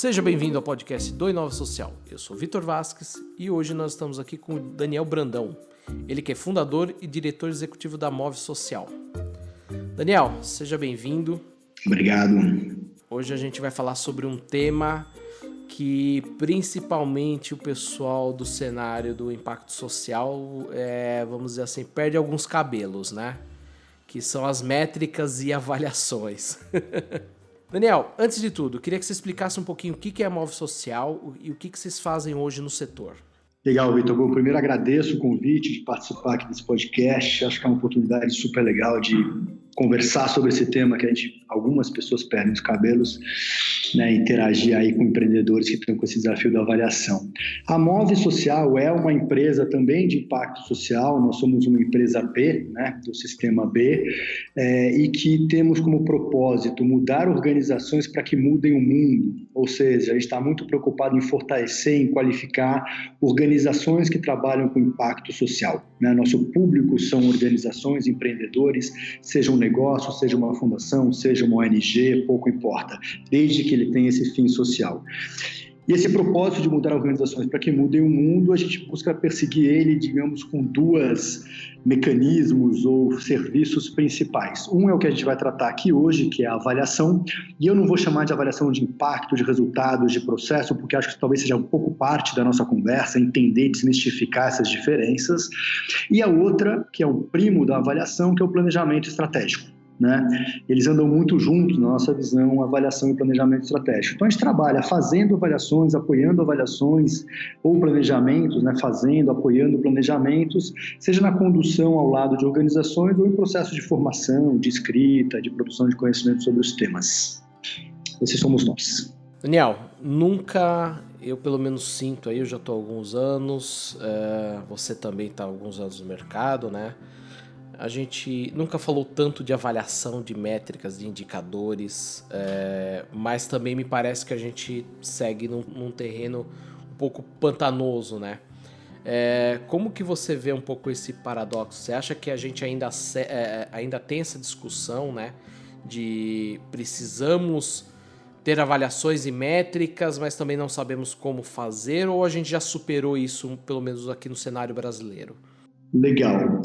Seja bem-vindo ao podcast do Inova Social. Eu sou Vitor Vasques e hoje nós estamos aqui com o Daniel Brandão. Ele que é fundador e diretor executivo da Move Social. Daniel, seja bem-vindo. Obrigado. Hoje a gente vai falar sobre um tema que principalmente o pessoal do cenário do impacto social, vamos dizer assim, perde alguns cabelos, né? Que são as métricas e avaliações. Daniel, antes de tudo, queria que você explicasse um pouquinho o que é a Move Social e o que vocês fazem hoje no setor. Legal, Vitor. Bom, primeiro agradeço o convite de participar aqui desse podcast. Acho que é uma oportunidade super legal de conversar sobre esse tema que algumas pessoas perdem os cabelos, né, interagir aí com empreendedores que estão com esse desafio da avaliação. A Move Social é uma empresa também de impacto social, nós somos uma empresa B, né, do sistema B, e que temos como propósito mudar organizações para que mudem o mundo, ou seja, a gente está muito preocupado em fortalecer, em qualificar organizações que trabalham com impacto social, né? Nosso público são organizações, empreendedores, seja um negócio, seja uma fundação, seja uma ONG, pouco importa, desde que ele tenha esse fim social. E esse propósito de mudar organizações para que mudem o mundo, a gente busca perseguir ele, digamos, com dois mecanismos ou serviços principais. Um é o que a gente vai tratar aqui hoje, que é a avaliação, e eu não vou chamar de avaliação de impacto, de resultados, de processo, porque acho que talvez seja um pouco parte da nossa conversa, entender, desmistificar essas diferenças. E a outra, que é o primo da avaliação, que é o planejamento estratégico, né? Eles andam muito juntos na nossa visão, avaliação e planejamento estratégico. Então a gente trabalha fazendo avaliações, apoiando avaliações ou planejamentos, né? Fazendo, apoiando planejamentos, seja na condução ao lado de organizações ou em processo de formação, de escrita, de produção de conhecimento sobre os temas. Esses somos nós. Daniel, eu pelo menos sinto aí, eu já estou há alguns anos, você também está há alguns anos no mercado, né? A gente nunca falou tanto de avaliação de métricas, de indicadores, mas também me parece que a gente segue num terreno um pouco pantanoso, né? Como que você vê um pouco esse paradoxo? Você acha que a gente ainda tem essa discussão, né? De precisamos ter avaliações e métricas, mas também não sabemos como fazer, ou a gente já superou isso, pelo menos aqui no cenário brasileiro? Legal.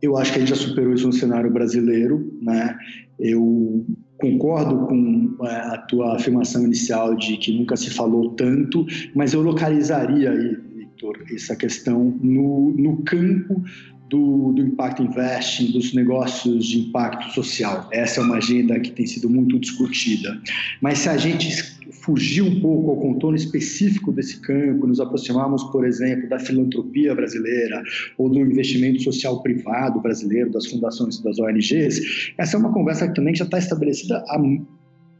Eu acho que a gente já superou isso no cenário brasileiro, né? Eu concordo com a tua afirmação inicial de que nunca se falou tanto, mas eu localizaria aí, Victor, essa questão no campo do Impact Investing, dos negócios de impacto social. Essa é uma agenda que tem sido muito discutida. Mas se a gente fugir um pouco ao contorno específico desse campo, nos aproximarmos, por exemplo, da filantropia brasileira ou do investimento social privado brasileiro, das fundações e das ONGs, essa é uma conversa que também já está estabelecida há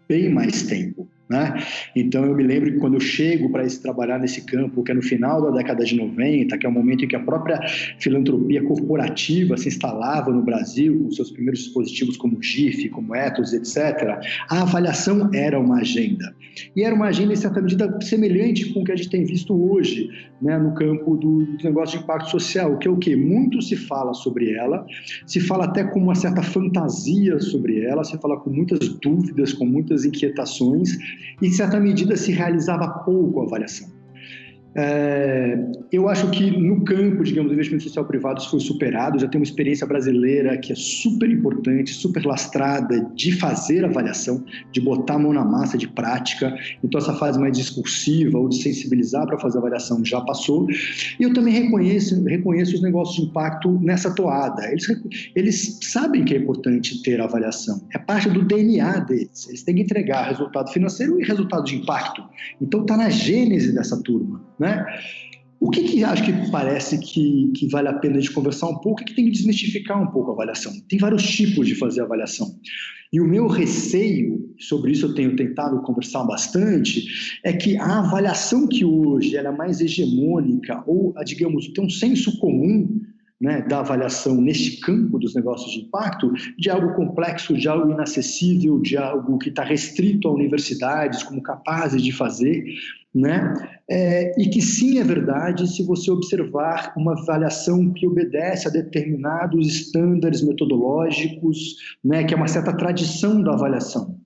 bem mais tempo, né? Então eu me lembro que quando eu chego para trabalhar nesse campo, que é no final da década de 90, que é o momento em que a própria filantropia corporativa se instalava no Brasil, com seus primeiros dispositivos como GIF, como Ethos, etc., a avaliação era uma agenda. E era uma agenda, em certa medida, semelhante com o que a gente tem visto hoje, né, no campo do negócio de impacto social, que é o quê? Muito se fala sobre ela, se fala até com uma certa fantasia sobre ela, se fala com muitas dúvidas, com muitas inquietações, e, em certa medida, se realizava pouco a avaliação. Eu acho que no campo, digamos, do investimento social privado isso foi superado, já tem uma experiência brasileira que é super importante, super lastrada de fazer avaliação, de botar a mão na massa, de prática. Então essa fase mais discursiva ou de sensibilizar para fazer avaliação já passou. E eu também reconheço os negócios de impacto nessa toada. Eles sabem que é importante ter avaliação, é parte do DNA deles. Eles têm que entregar resultado financeiro e resultado de impacto. Então está na gênese dessa turma, né? O que acho que parece que vale a pena de conversar um pouco é que tem que desmistificar um pouco a avaliação. Tem vários tipos de fazer avaliação. E o meu receio, sobre isso eu tenho tentado conversar bastante, é que a avaliação que hoje ela é mais hegemônica, ou, digamos, tem um senso comum, né, da avaliação neste campo dos negócios de impacto, de algo complexo, de algo inacessível, de algo que está restrito a universidades como capazes de fazer, né? E que sim é verdade se você observar uma avaliação que obedece a determinados estándares metodológicos, né, que é uma certa tradição da avaliação.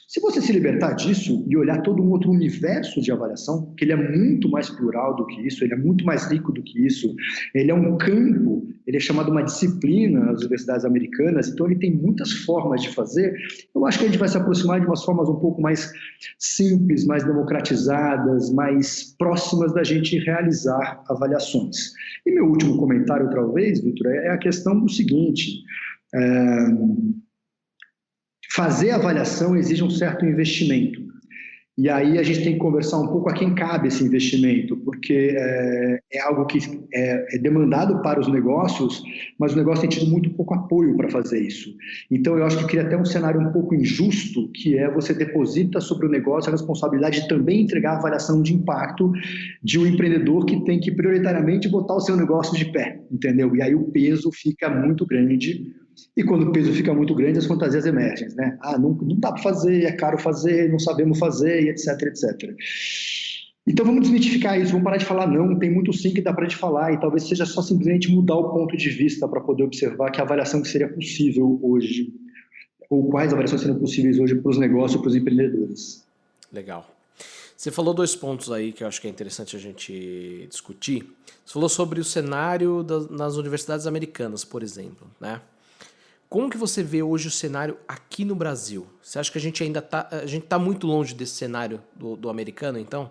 Se você se libertar disso e olhar todo um outro universo de avaliação, que ele é muito mais plural do que isso, ele é muito mais rico do que isso, ele é um campo, ele é chamado uma disciplina nas universidades americanas, então ele tem muitas formas de fazer. Eu acho que a gente vai se aproximar de umas formas um pouco mais simples, mais democratizadas, mais próximas da gente realizar avaliações. E meu último comentário, talvez, Vitor, é a questão do seguinte: fazer avaliação exige um certo investimento. E aí a gente tem que conversar um pouco a quem cabe esse investimento, porque é algo que é demandado para os negócios, mas o negócio tem tido muito pouco apoio para fazer isso. Então eu acho que cria até um cenário um pouco injusto, que é você deposita sobre o negócio a responsabilidade de também entregar a avaliação de impacto de um empreendedor que tem que prioritariamente botar o seu negócio de pé, entendeu? E aí o peso fica muito grande. E quando o peso fica muito grande, as fantasias emergem, né? Não dá para fazer, é caro fazer, não sabemos fazer, e etc, etc. Então vamos desmitificar isso, vamos parar de falar não, tem muito sim que dá para a gente falar, e talvez seja só simplesmente mudar o ponto de vista para poder observar que a avaliação que seria possível hoje, ou quais avaliações seriam possíveis hoje para os negócios e para os empreendedores. Legal. Você falou 2 pontos aí que eu acho que é interessante a gente discutir. Você falou sobre o cenário nas universidades americanas, por exemplo, né? Como que você vê hoje o cenário aqui no Brasil? Você acha que a gente ainda tá muito longe desse cenário do americano, então?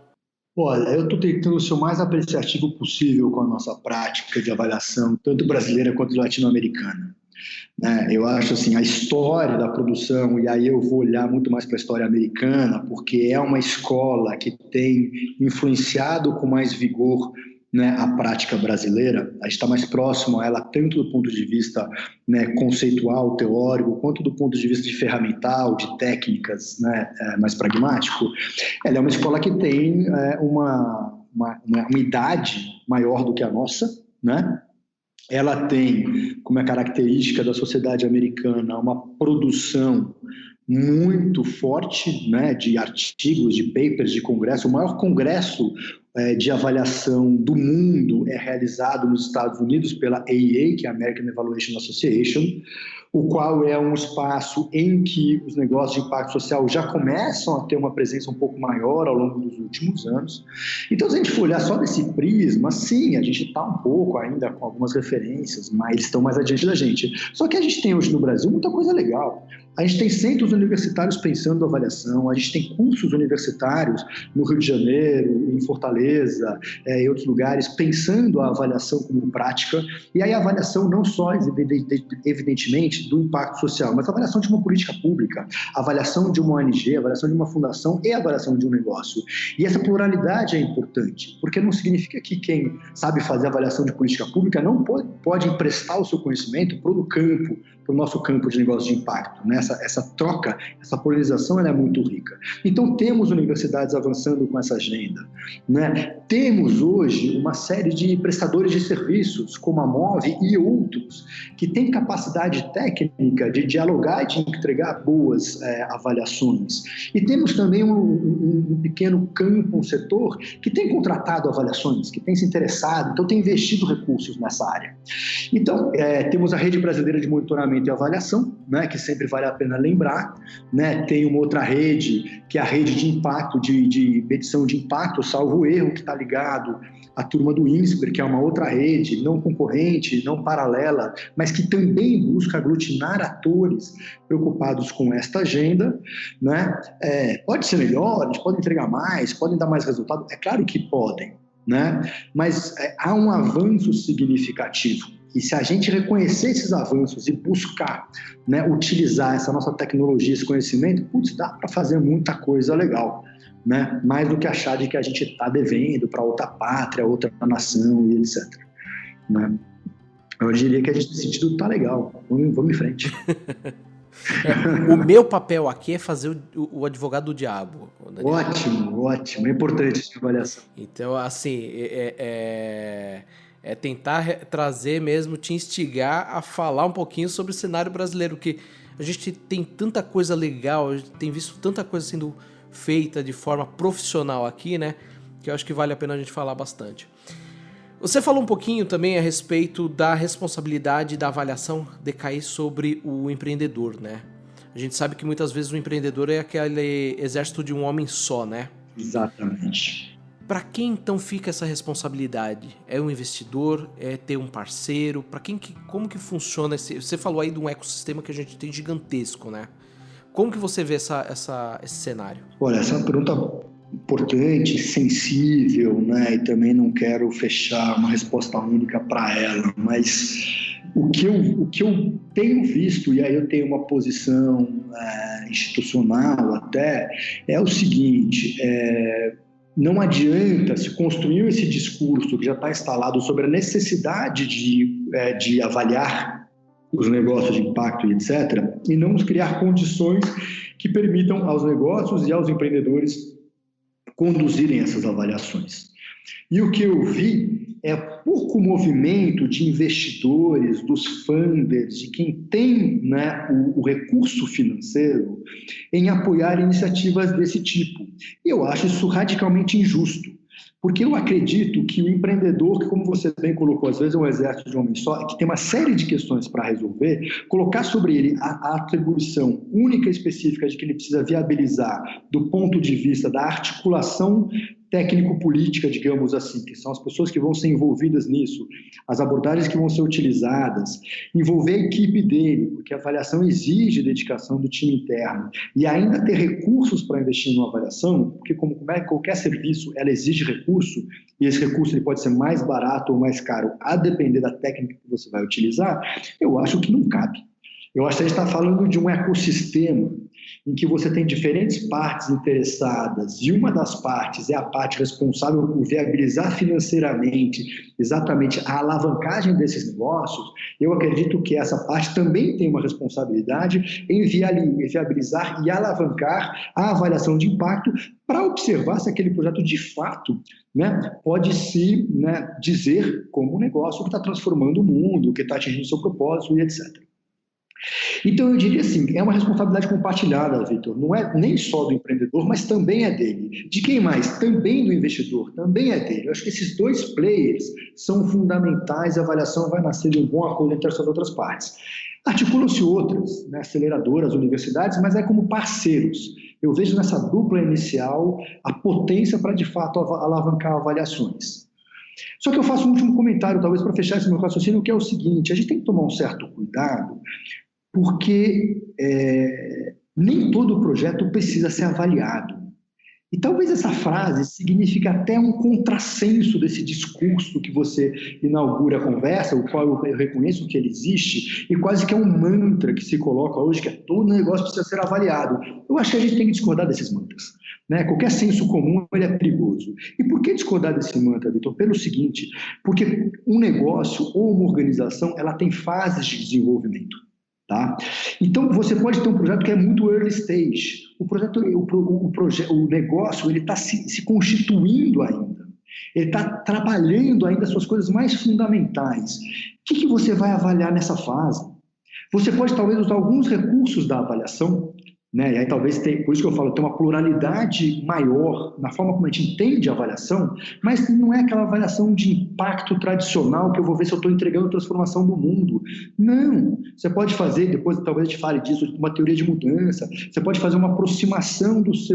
Olha, eu estou tentando ser o mais apreciativo possível com a nossa prática de avaliação, tanto brasileira quanto latino-americana. Eu acho assim, a história da produção, e aí eu vou olhar muito mais para a história americana, porque é uma escola que tem influenciado com mais vigor, né, a prática brasileira. A gente está mais próximo a ela tanto do ponto de vista, né, conceitual, teórico, quanto do ponto de vista de ferramental, de técnicas, né, mais pragmático. Ela é uma escola que tem uma idade maior do que a nossa, né? Ela tem, como é característica da sociedade americana, uma produção muito forte, né, de artigos, de papers, de congresso. O maior congresso de avaliação do mundo é realizado nos Estados Unidos pela AEA, que é a American Evaluation Association, o qual é um espaço em que os negócios de impacto social já começam a ter uma presença um pouco maior ao longo dos últimos anos. Então, se a gente for olhar só desse prisma, sim, a gente está um pouco ainda com algumas referências, mas eles estão mais adiante da gente. Só que a gente tem hoje no Brasil muita coisa legal. A gente tem centros universitários pensando avaliação, a gente tem cursos universitários no Rio de Janeiro, em Fortaleza, em outros lugares, pensando a avaliação como prática, e aí a avaliação não só, evidentemente, do impacto social, mas a avaliação de uma política pública, a avaliação de uma ONG, a avaliação de uma fundação e a avaliação de um negócio. E essa pluralidade é importante, porque não significa que quem sabe fazer avaliação de política pública não pode emprestar o seu conhecimento para o campo, para o nosso campo de negócio de impacto, né? Essa troca, essa polarização, ela é muito rica. Então, temos universidades avançando com essa agenda, né? Temos hoje uma série de prestadores de serviços, como a Move e outros, que têm capacidade técnica de dialogar e de entregar boas avaliações. E temos também um pequeno campo, um setor, que tem contratado avaliações, que tem se interessado, então tem investido recursos nessa área. Então, temos a Rede Brasileira de Monitoramento e Avaliação, né, que sempre vale a pena lembrar, né? Tem uma outra rede, que é a rede de impacto, de medição de impacto, salvo erro, que está ligado à turma do INSPER, que é uma outra rede, não concorrente, não paralela, mas que também busca aglutinar atores preocupados com esta agenda, né? Pode ser melhor, eles podem entregar mais, podem dar mais resultado, é claro que podem, né? Mas há um avanço significativo. E se a gente reconhecer esses avanços e buscar, né, utilizar essa nossa tecnologia, esse conhecimento, dá para fazer muita coisa legal, né? Mais do que achar de que a gente está devendo para outra pátria, outra nação e etc. Né? Eu diria que a gente, nesse sentido, está legal. Vamos em frente. O meu papel aqui é fazer o advogado do diabo. Ótimo. É importante essa avaliação. Então, assim, é tentar trazer mesmo, te instigar a falar um pouquinho sobre o cenário brasileiro, que a gente tem tanta coisa legal, a gente tem visto tanta coisa sendo feita de forma profissional aqui, né? Que eu acho que vale a pena a gente falar bastante. Você falou um pouquinho também a respeito da responsabilidade da avaliação decair sobre o empreendedor, né? A gente sabe que muitas vezes o empreendedor é aquele exército de um homem só, né? Exatamente. Para quem então fica essa responsabilidade? É um investidor? É ter um parceiro? Para quem como que funciona esse? Você falou aí de um ecossistema que a gente tem gigantesco, né? Como que você vê esse cenário? Olha, essa é uma pergunta importante, sensível, né? E também não quero fechar uma resposta única para ela, mas o que eu tenho visto, e aí eu tenho uma posição institucional até, é o seguinte: não adianta se construir esse discurso que já está instalado sobre a necessidade de avaliar os negócios de impacto e etc., e não criar condições que permitam aos negócios e aos empreendedores conduzirem essas avaliações. E o que eu vi é pouco movimento de investidores, dos funders, de quem tem, né, o recurso financeiro em apoiar iniciativas desse tipo. E eu acho isso radicalmente injusto. Porque eu acredito que o empreendedor, que como você bem colocou, às vezes é um exército de um homem só, que tem uma série de questões para resolver, colocar sobre ele a atribuição única e específica de que ele precisa viabilizar do ponto de vista da articulação técnico-política, digamos assim, que são as pessoas que vão ser envolvidas nisso, as abordagens que vão ser utilizadas, envolver a equipe dele, porque a avaliação exige dedicação do time interno, e ainda ter recursos para investir numa avaliação, porque como qualquer serviço, ela exige recurso, e esse recurso ele pode ser mais barato ou mais caro, a depender da técnica que você vai utilizar, eu acho que não cabe. Eu acho que a gente está falando de um ecossistema em que você tem diferentes partes interessadas e uma das partes é a parte responsável por viabilizar financeiramente exatamente a alavancagem desses negócios. Eu acredito que essa parte também tem uma responsabilidade em viabilizar e alavancar a avaliação de impacto para observar se aquele projeto de fato, né, pode se, né, dizer como um negócio que está transformando o mundo, que está atingindo seu propósito e etc. Então, eu diria assim, é uma responsabilidade compartilhada, Vitor. Não é nem só do empreendedor, mas também é dele. De quem mais? Também do investidor, também é dele. Eu acho que esses dois players são fundamentais, a avaliação vai nascer de um bom acordo entre essas outras partes. Articulam-se outras, né, aceleradoras, universidades, mas é como parceiros. Eu vejo nessa dupla inicial a potência para, de fato, alavancar avaliações. Só que eu faço um último comentário, talvez para fechar esse meu raciocínio, que é o seguinte: a gente tem que tomar um certo cuidado, porque nem todo projeto precisa ser avaliado. E talvez essa frase signifique até um contrassenso desse discurso que você inaugura a conversa, o qual eu reconheço que ele existe, e quase que é um mantra que se coloca hoje, que todo negócio precisa ser avaliado. Eu acho que a gente tem que discordar desses mantras, né? Qualquer senso comum ele é perigoso. E por que discordar desse mantra, Vitor? Pelo seguinte: porque um negócio ou uma organização ela tem fases de desenvolvimento. Tá? Então, você pode ter um projeto que é muito early stage. O negócio ele está se constituindo ainda. Ele está trabalhando ainda as suas coisas mais fundamentais. O que você vai avaliar nessa fase? Você pode, talvez, usar alguns recursos da avaliação, né? E aí talvez por isso que eu falo, tem uma pluralidade maior na forma como a gente entende a avaliação, mas não é aquela avaliação de impacto tradicional que eu vou ver se eu estou entregando transformação do mundo. Não, você pode fazer, depois talvez a gente fale disso, uma teoria de mudança, você pode fazer uma aproximação dos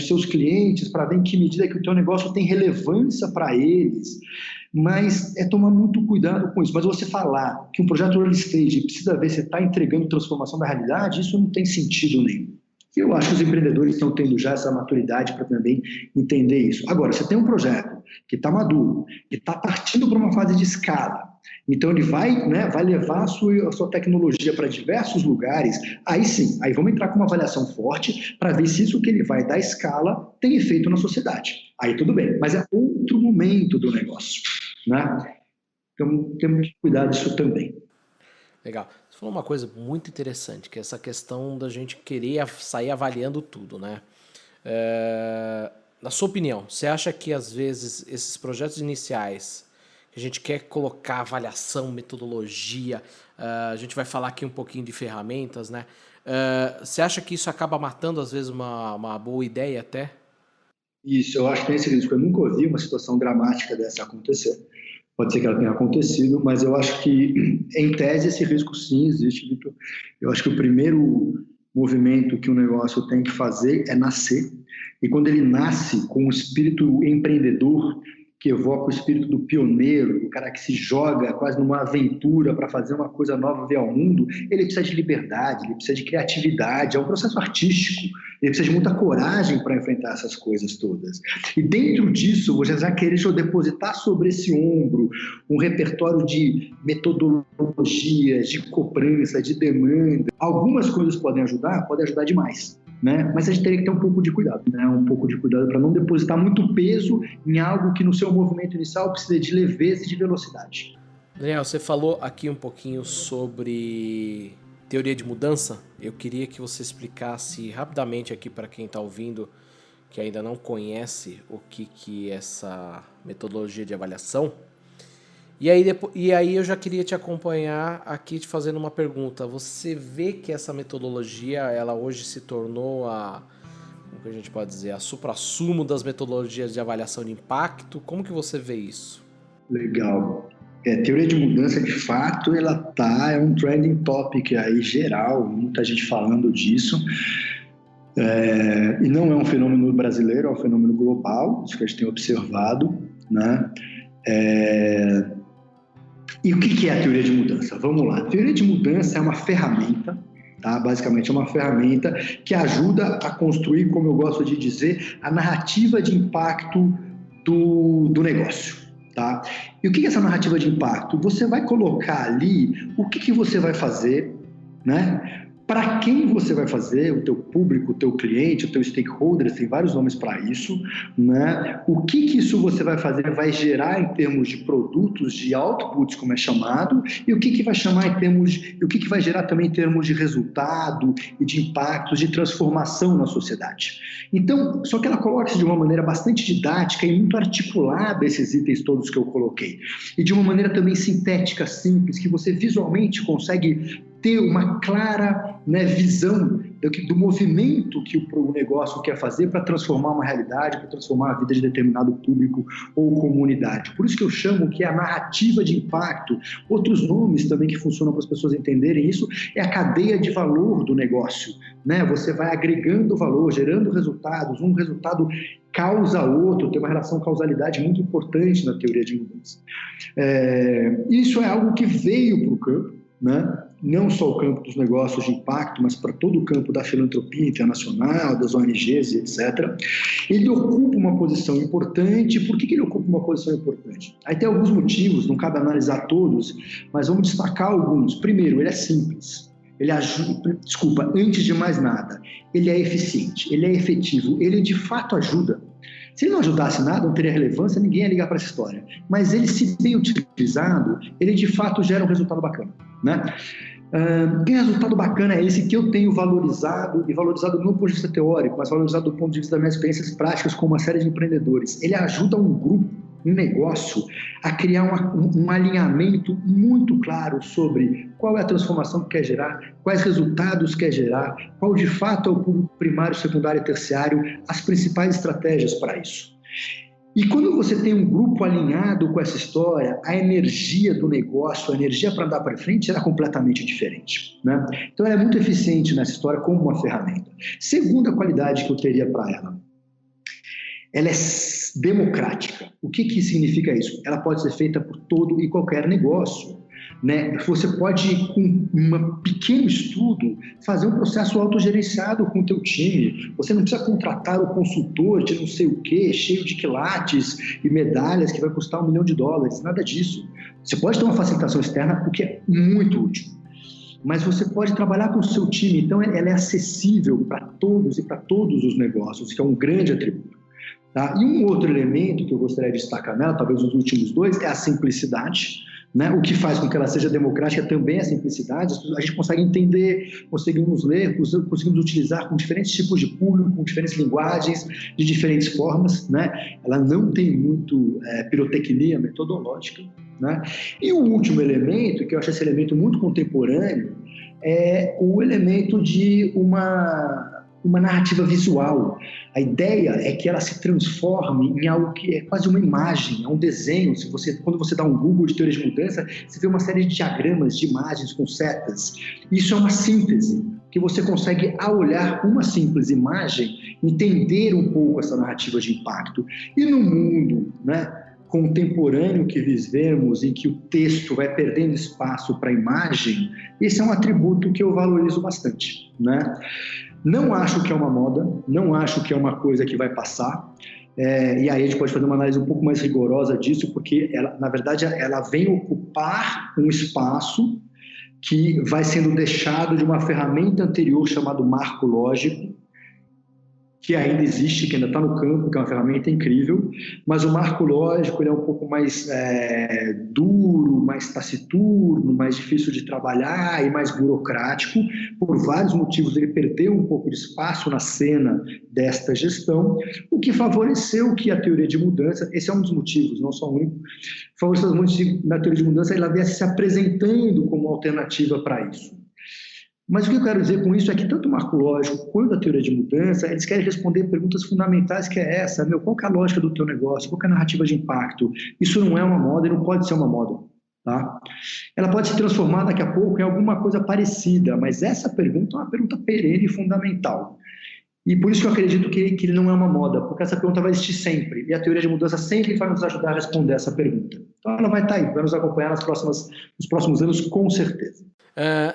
seus clientes para ver em que medida que o teu negócio tem relevância para eles. Mas é tomar muito cuidado com isso. Mas você falar que um projeto early stage precisa ver se está entregando transformação da realidade, isso não tem sentido nenhum. Eu acho que os empreendedores estão tendo já essa maturidade para também entender isso. Agora, você tem um projeto que está maduro, que está partindo para uma fase de escala, então ele vai, né, vai levar a sua tecnologia para diversos lugares, aí sim, aí vamos entrar com uma avaliação forte para ver se isso que ele vai dar escala tem efeito na sociedade. Aí tudo bem, mas é outro momento do negócio, né? Então temos que cuidar disso também. Legal. Você falou uma coisa muito interessante, que é essa questão da gente querer sair avaliando tudo, né? Na sua opinião, você acha que às vezes esses projetos iniciais, que a gente quer colocar avaliação, metodologia, a gente vai falar aqui um pouquinho de ferramentas, né? Você acha que isso acaba matando às vezes uma boa ideia até? Isso, eu acho que tem esse risco. Eu nunca ouvi uma situação dramática dessa acontecer. Pode ser que ela tenha acontecido, mas eu acho que, em tese, esse risco sim existe, Vitor. Eu acho que o primeiro movimento que o negócio tem que fazer é nascer. E quando ele nasce com o espírito empreendedor, que evoca o espírito do pioneiro, o cara que se joga quase numa aventura para fazer uma coisa nova, ver ao mundo, ele precisa de liberdade, ele precisa de criatividade, é um processo artístico, ele precisa de muita coragem para enfrentar essas coisas todas. E dentro disso, você já querer depositar sobre esse ombro um repertório de metodologias, de cobrança, de demanda. Algumas coisas podem ajudar demais. Né? Mas a gente teria que ter um pouco de cuidado, né? Um pouco de cuidado para não depositar muito peso em algo que no seu movimento inicial precisa de leveza e de velocidade. Daniel, você falou aqui um pouquinho sobre teoria de mudança. Eu queria que você explicasse rapidamente aqui para quem está ouvindo, que ainda não conhece o que é essa metodologia de avaliação. E aí eu já queria te acompanhar aqui te fazendo uma pergunta. Você vê que essa metodologia, ela hoje se tornou como que a gente pode dizer, a suprassumo das metodologias de avaliação de impacto? Como que você vê isso? Legal. Teoria de mudança, de fato, é um trending topic aí geral, muita gente falando disso. E não é um fenômeno brasileiro, é um fenômeno global, isso que a gente tem observado, né? E o que é a teoria de mudança? Vamos lá. A teoria de mudança é uma ferramenta, tá? Basicamente é uma ferramenta que ajuda a construir, como eu gosto de dizer, a narrativa de impacto do negócio. Tá? E o que é essa narrativa de impacto? Você vai colocar ali o que você vai fazer, né? Para quem você vai fazer, o teu público, o teu cliente, o teu stakeholder, tem vários nomes para isso, né? O que isso você vai fazer vai gerar em termos de produtos, de outputs, como é chamado, e o que vai chamar em termos, o que vai gerar também em termos de resultado e de impactos, de transformação na sociedade. Então, só que ela coloca-se de uma maneira bastante didática e muito articulada esses itens todos que eu coloquei, e de uma maneira também sintética, simples, que você visualmente consegue ter uma clara, né, visão do movimento que o negócio quer fazer para transformar uma realidade, para transformar a vida de determinado público ou comunidade. Por isso que eu chamo que é a narrativa de impacto. Outros nomes também que funcionam para as pessoas entenderem isso é a cadeia de valor do negócio, né? Você vai agregando valor, gerando resultados, um resultado causa outro, tem uma relação causalidade muito importante na teoria de mudança. Isso é algo que veio para o campo, né? Não só o campo dos negócios de impacto, mas para todo o campo da filantropia internacional, das ONGs e etc. Ele ocupa uma posição importante. Por que ele ocupa uma posição importante? Aí tem alguns motivos, não cabe analisar todos, mas vamos destacar alguns. Primeiro, ele é simples. Ele ajuda, antes de mais nada, ele é eficiente, ele é efetivo, ele de fato ajuda. Se ele não ajudasse nada, não teria relevância, ninguém ia ligar para essa história. Mas ele, se bem utilizado, ele de fato gera um resultado bacana, né? Que resultado bacana é esse que eu tenho valorizado, e valorizado não do ponto de vista teórico, mas valorizado do ponto de vista das minhas experiências práticas com uma série de empreendedores. Ele ajuda um grupo, um negócio, a criar um alinhamento muito claro sobre qual é a transformação que quer gerar, quais resultados quer gerar, qual de fato é o público primário, secundário e terciário, as principais estratégias para isso. E quando você tem um grupo alinhado com essa história, a energia do negócio, a energia para andar para frente era completamente diferente, né? Então ela é muito eficiente nessa história como uma ferramenta. Segunda qualidade que eu teria para ela é democrática. O que significa isso? Ela pode ser feita por todo e qualquer negócio, né? Você pode, com um pequeno estudo, fazer um processo autogerenciado com o teu time. Você não precisa contratar o consultor de não sei o quê, cheio de quilates e medalhas que vai custar $1 milhão, nada disso. Você pode ter uma facilitação externa, o que é muito útil. Mas você pode trabalhar com o seu time, então ela é acessível para todos e para todos os negócios, que é um grande atributo. Tá? E um outro elemento que eu gostaria de destacar nela, talvez os últimos dois, é a simplicidade, né? O que faz com que ela seja democrática também é a simplicidade. A gente consegue entender, conseguimos ler, conseguimos utilizar com diferentes tipos de público, com diferentes linguagens, de diferentes formas, né? Ela não tem muito pirotecnia metodológica, né? E o último elemento, que eu acho esse elemento muito contemporâneo, é o elemento de uma narrativa visual. A ideia é que ela se transforme em algo que é quase uma imagem, é um desenho. Quando você dá um Google de teoria de mudança, você vê uma série de diagramas, de imagens com setas. Isso é uma síntese, que você consegue, ao olhar uma simples imagem, entender um pouco essa narrativa de impacto. E no mundo, né, contemporâneo que vivemos, em que o texto vai perdendo espaço para a imagem, esse é um atributo que eu valorizo bastante, né? Não acho que é uma moda, não acho que é uma coisa que vai passar, e aí a gente pode fazer uma análise um pouco mais rigorosa disso, porque, na verdade, ela vem ocupar um espaço que vai sendo deixado de uma ferramenta anterior chamada marco lógico, que ainda existe, que ainda está no campo, que é uma ferramenta incrível, mas o marco lógico ele é um pouco mais duro, mais taciturno, mais difícil de trabalhar e mais burocrático. Por vários motivos, ele perdeu um pouco de espaço na cena desta gestão, o que favoreceu que a teoria de mudança, esse é um dos motivos, não só o único, favoreceu muito na teoria de mudança, ela viesse se apresentando como alternativa para isso. Mas o que eu quero dizer com isso é que tanto o marco lógico quanto a teoria de mudança, eles querem responder perguntas fundamentais, que é essa, qual que é a lógica do teu negócio, qual que é a narrativa de impacto? Isso não é uma moda e não pode ser uma moda, tá? Ela pode se transformar daqui a pouco em alguma coisa parecida, mas essa pergunta é uma pergunta perene e fundamental. E por isso que eu acredito que ele não é uma moda, porque essa pergunta vai existir sempre, e a teoria de mudança sempre vai nos ajudar a responder essa pergunta. Então ela vai estar aí, vai nos acompanhar nos próximos anos, com certeza.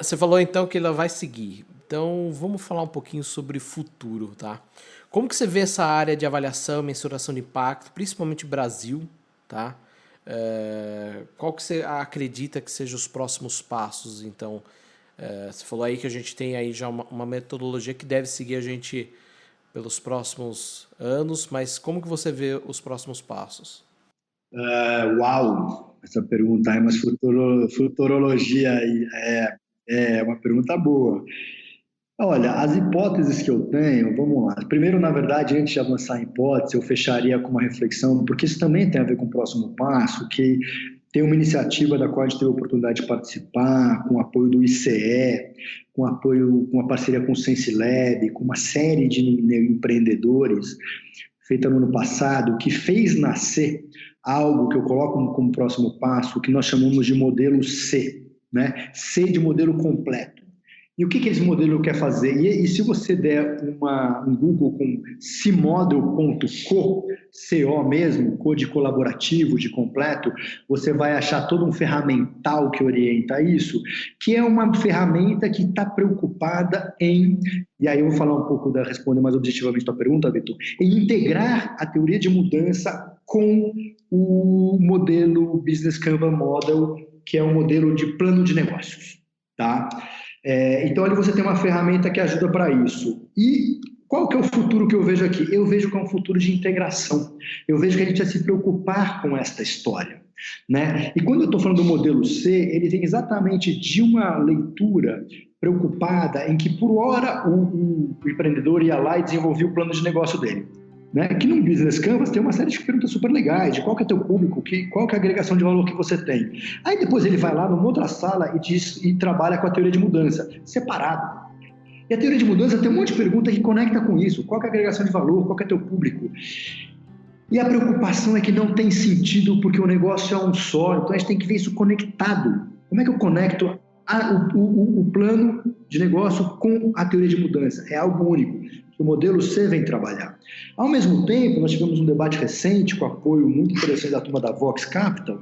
Você falou então que ela vai seguir. Então vamos falar um pouquinho sobre futuro, tá? Como que você vê essa área de avaliação e mensuração de impacto, principalmente Brasil, tá? Qual que você acredita que sejam os próximos passos, então? Você falou aí que a gente tem aí já uma metodologia que deve seguir a gente pelos próximos anos, mas como que você vê os próximos passos? Uau! Essa pergunta é mais futurologia aí. É uma pergunta boa. Olha, as hipóteses que eu tenho, vamos lá. Primeiro, na verdade, antes de avançar em hipótese, eu fecharia com uma reflexão, porque isso também tem a ver com o próximo passo, que tem uma iniciativa da qual a gente teve a oportunidade de participar, com o apoio do ICE, com a parceria com o SenseLab, com uma série de empreendedores, feita no ano passado, que fez nascer algo que eu coloco como próximo passo, que nós chamamos de modelo C, né? C de modelo completo. E o que esse modelo quer fazer? E se você der um Google com cmodel.co, CO mesmo, code colaborativo de completo, você vai achar todo um ferramental que orienta isso, que é uma ferramenta que está preocupada em, e aí eu vou falar um pouco, responder mais objetivamente a tua pergunta, Vitor, em integrar a teoria de mudança com o modelo Business Canvas Model, que é um modelo de plano de negócios, tá? Então, ali você tem uma ferramenta que ajuda para isso. E qual que é o futuro que eu vejo aqui? Eu vejo que é um futuro de integração. Eu vejo que a gente vai se preocupar com esta história, né? E quando eu estou falando do modelo C, ele vem exatamente de uma leitura preocupada em que, por hora, o empreendedor ia lá e desenvolvia o plano de negócio dele. Né? Que no Business Canvas tem uma série de perguntas super legais, de qual que é teu público, qual que é a agregação de valor que você tem. Aí depois ele vai lá numa outra sala e trabalha com a teoria de mudança, separado. E a teoria de mudança tem um monte de pergunta que conecta com isso, qual que é a agregação de valor, qual que é teu público. E a preocupação é que não tem sentido porque o negócio é um só, então a gente tem que ver isso conectado. Como é que eu conecto o plano de negócio com a teoria de mudança? É algo único. O modelo C vem trabalhar. Ao mesmo tempo, nós tivemos um debate recente com apoio muito interessante da turma da Vox Capital,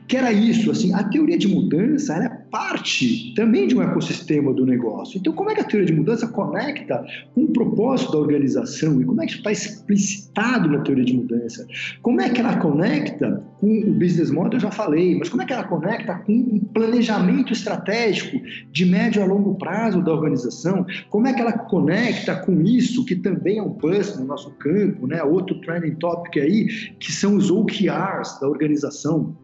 que era isso, assim, a teoria de mudança ela é parte também de um ecossistema do negócio. Então, como é que a teoria de mudança conecta com o propósito da organização e como é que está explicitado na teoria de mudança? Como é que ela conecta com o business model? Eu já falei, mas como é que ela conecta com um planejamento estratégico de médio a longo prazo da organização? Como é que ela conecta com isso, que também é um buzz no nosso campo, né? Outro trending topic aí, que são os OKRs da organização.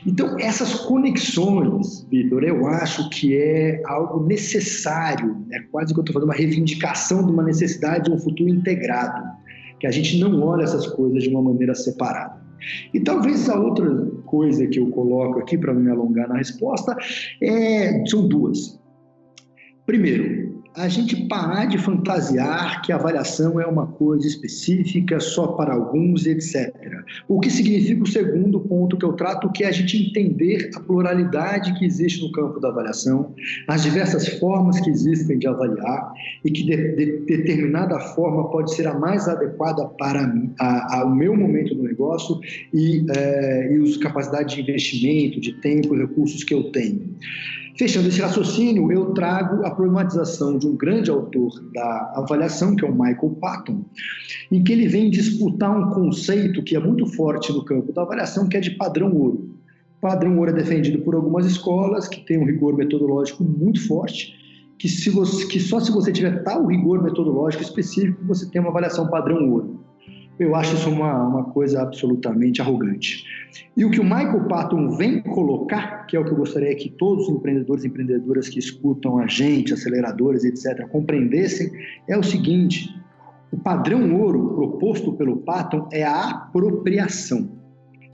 Então, essas conexões, Vitor, eu acho que é algo necessário, é quase que eu estou fazendo uma reivindicação de uma necessidade de um futuro integrado, que a gente não olha essas coisas de uma maneira separada. E talvez a outra coisa que eu coloco aqui para me alongar na resposta são duas. Primeiro, a gente parar de fantasiar que a avaliação é uma coisa específica só para alguns, etc. O que significa o segundo ponto que eu trato, que é a gente entender a pluralidade que existe no campo da avaliação, as diversas formas que existem de avaliar e que determinada forma pode ser a mais adequada para o meu momento do negócio e as capacidades de investimento, de tempo e recursos que eu tenho. Fechando esse raciocínio, eu trago a problematização de um grande autor da avaliação, que é o Michael Patton, em que ele vem disputar um conceito que é muito forte no campo da avaliação, que é de padrão ouro. O padrão ouro é defendido por algumas escolas que tem um rigor metodológico muito forte, que só se você tiver tal rigor metodológico específico, você tem uma avaliação padrão ouro. Eu acho isso uma coisa absolutamente arrogante. E o que o Michael Patton vem colocar, que é o que eu gostaria que todos os empreendedores e empreendedoras que escutam a gente, aceleradores, etc., compreendessem, é o seguinte: o padrão ouro proposto pelo Patton é a apropriação.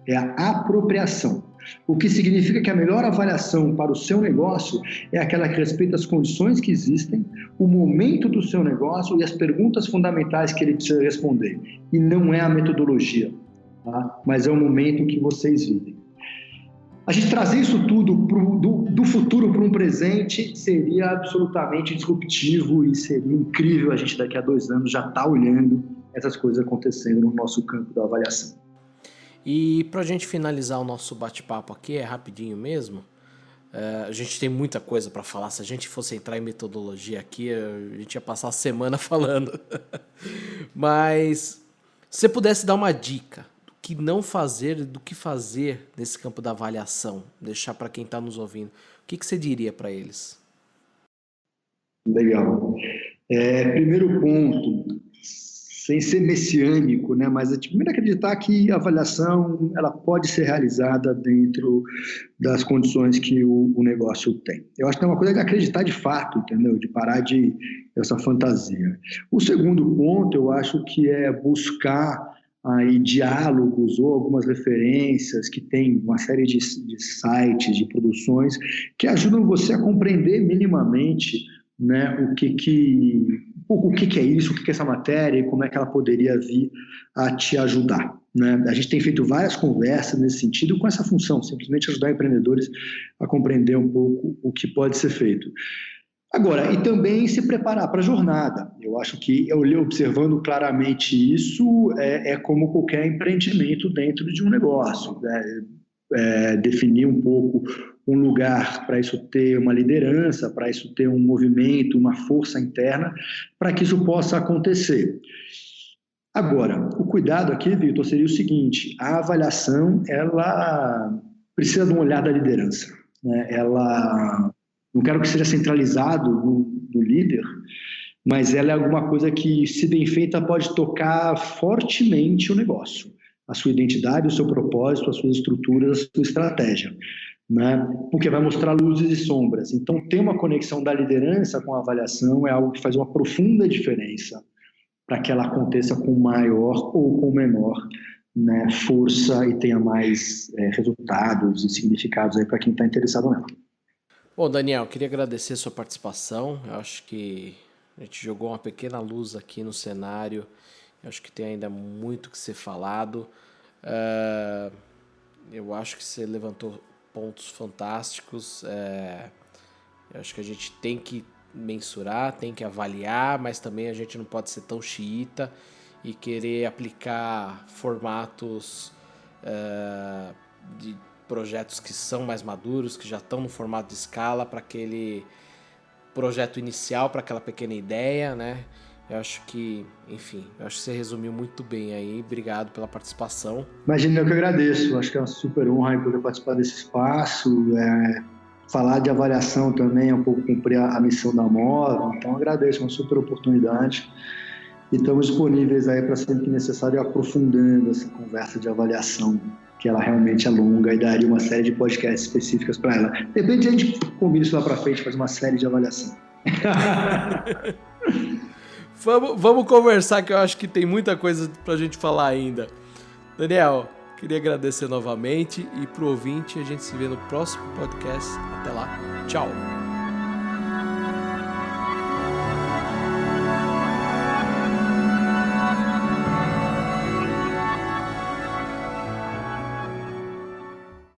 É a apropriação. O que significa que a melhor avaliação para o seu negócio é aquela que respeita as condições que existem, o momento do seu negócio e as perguntas fundamentais que ele precisa responder. E não é a metodologia, tá? Mas é o momento que vocês vivem. A gente trazer isso tudo do futuro para um presente seria absolutamente disruptivo e seria incrível a gente daqui a 2 anos já estar olhando essas coisas acontecendo no nosso campo da avaliação. E para a gente finalizar o nosso bate-papo aqui, é rapidinho mesmo, a gente tem muita coisa para falar. Se a gente fosse entrar em metodologia aqui, a gente ia passar a semana falando. Mas se você pudesse dar uma dica do que não fazer e do que fazer nesse campo da avaliação, deixar para quem está nos ouvindo, o que você diria para eles? Legal. Primeiro ponto, sem ser messiânico, né? Mas primeiro acreditar que a avaliação ela pode ser realizada dentro das condições que o negócio tem. Eu acho que é uma coisa de acreditar de fato, entendeu? De parar essa fantasia. O segundo ponto, eu acho que é buscar aí diálogos ou algumas referências que tem uma série de sites, de produções que ajudam você a compreender minimamente, né, o que é isso, o que é essa matéria e como é que ela poderia vir a te ajudar, né? A gente tem feito várias conversas nesse sentido com essa função, simplesmente ajudar empreendedores a compreender um pouco o que pode ser feito. Agora, e também se preparar para a jornada. Eu acho que, observando claramente isso, é como qualquer empreendimento dentro de um negócio, né? Definir um pouco um lugar para isso ter uma liderança, para isso ter um movimento, uma força interna, para que isso possa acontecer. Agora, o cuidado aqui, Vitor, seria o seguinte: a avaliação, ela precisa de um olhar da liderança, né? Ela, não quero que seja centralizado no líder, mas ela é alguma coisa que, se bem feita, pode tocar fortemente o negócio, a sua identidade, o seu propósito, as suas estruturas, a sua estratégia, né? Porque vai mostrar luzes e sombras. Então, ter uma conexão da liderança com a avaliação é algo que faz uma profunda diferença para que ela aconteça com maior ou com menor, né, força e tenha mais resultados e significados aí para quem está interessado nela. Bom, Daniel, queria agradecer a sua participação. Eu acho que a gente jogou uma pequena luz aqui no cenário. Eu acho que tem ainda muito que ser falado. Eu acho que você levantou pontos fantásticos. Eu acho que a gente tem que mensurar, tem que avaliar, mas também a gente não pode ser tão xiita e querer aplicar formatos de projetos que são mais maduros, que já estão no formato de escala, para aquele projeto inicial, para aquela pequena ideia, né? Eu acho que, enfim, você resumiu muito bem aí. Obrigado pela participação. Imagina, eu que agradeço. Acho que é uma super honra poder participar desse espaço. Falar de avaliação também é um pouco cumprir a missão da Móvel. Então, agradeço, uma super oportunidade. E estamos disponíveis aí para sempre que necessário ir aprofundando essa conversa de avaliação, que ela realmente é longa e daria uma série de podcasts específicas para ela. De repente a gente combina isso lá para frente, faz uma série de avaliação. Vamos conversar, que eu acho que tem muita coisa para a gente falar ainda. Daniel, queria agradecer novamente e pro ouvinte, a gente se vê no próximo podcast. Até lá, tchau!